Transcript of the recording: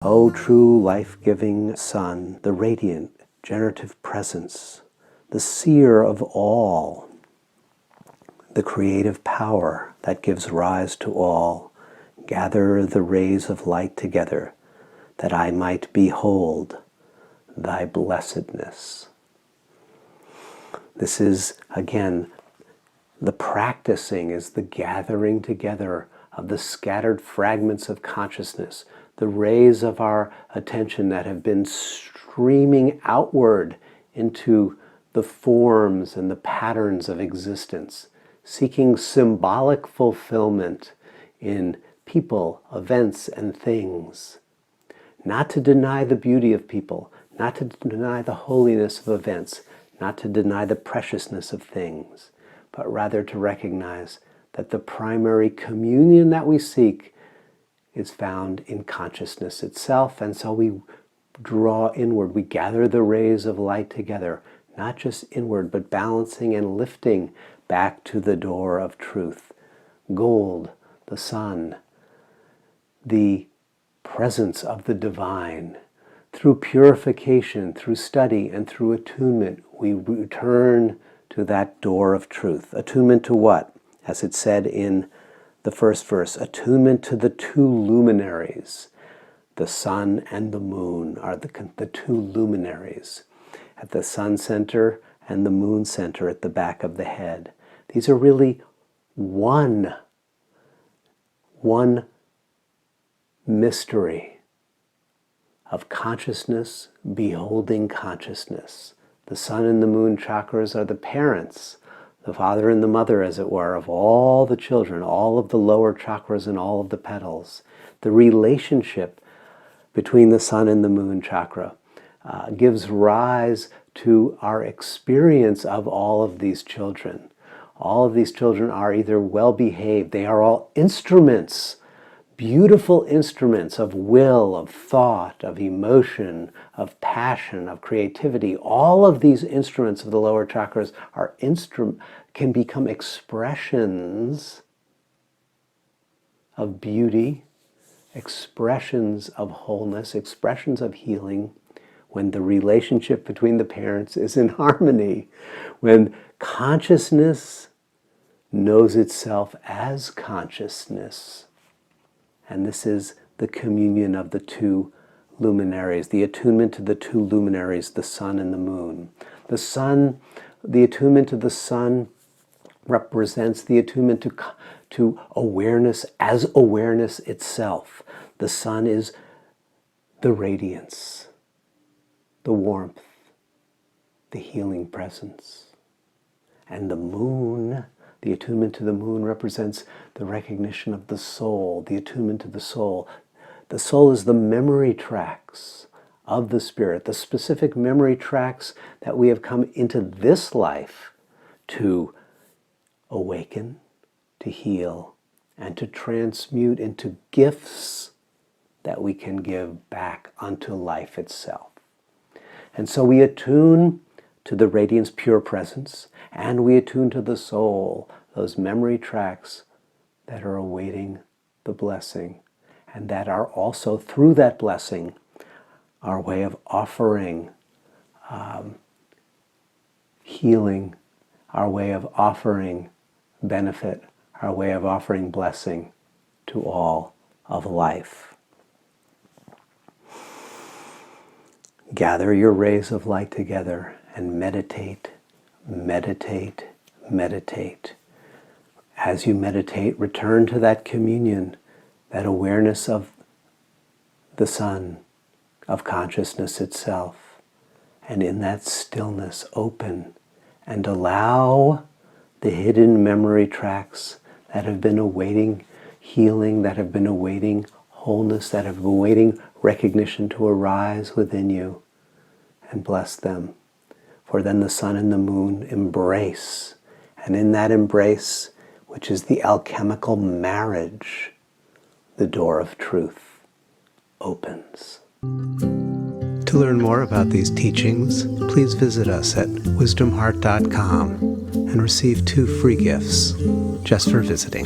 O true life-giving Sun, the radiant, generative presence, the seer of all, the creative power that gives rise to all, gather the rays of light together, that I might behold thy blessedness. This is, again, the practicing is the gathering together of the scattered fragments of consciousness, the rays of our attention that have been streaming outward into the forms and the patterns of existence, seeking symbolic fulfillment in people, events, and things. Not to deny the beauty of people, not to deny the holiness of events, not to deny the preciousness of things, but rather to recognize that the primary communion that we seek is found in consciousness itself. And so we draw inward, we gather the rays of light together, not just inward, but balancing and lifting back to the door of truth. Gold, the sun, the presence of the divine. Through purification, through study, and through attunement, we return to that door of truth. Attunement to what? As it said in the first verse, attunement to the two luminaries. The sun and the moon are the two luminaries at the sun center and the moon center at the back of the head. These are really one mystery of consciousness beholding consciousness. The sun and the moon chakras are the parents, the father and the mother, as it were, of all the children, all of the lower chakras and all of the petals. The relationship between the sun and the moon chakra gives rise to our experience of all of these children. All of these children are either well-behaved, they are all instruments, beautiful instruments of will, of thought, of emotion, of passion, of creativity. All of these instruments of the lower chakras can become expressions of beauty, expressions of wholeness, expressions of healing, when the relationship between the parents is in harmony, when consciousness knows itself as consciousness. And this is the communion of the two luminaries, the attunement to the two luminaries, the sun and the moon. The sun, the attunement to the sun represents the attunement to awareness as awareness itself. The sun is the radiance, the warmth, the healing presence. And the moon, the attunement to the moon represents the recognition of the soul, the attunement to the soul. The soul is the memory tracks of the spirit, the specific memory tracks that we have come into this life to awaken, to heal, and to transmute into gifts that we can give back unto life itself. And so we attune to the radiance pure presence, and we attune to the soul, those memory tracks that are awaiting the blessing, and that are also, through that blessing, our way of offering healing, our way of offering benefit, our way of offering blessing to all of life. Gather your rays of light together and meditate, meditate, meditate. As you meditate, return to that communion, that awareness of the sun, of consciousness itself. And in that stillness, open and allow the hidden memory tracks that have been awaiting healing, that have been awaiting wholeness, that have been awaiting recognition to arise within you, and bless them. For then the sun and the moon embrace, and in that embrace, which is the alchemical marriage, the door of truth opens. To learn more about these teachings, please visit us at WisdomHeart.com and receive 2 free gifts just for visiting.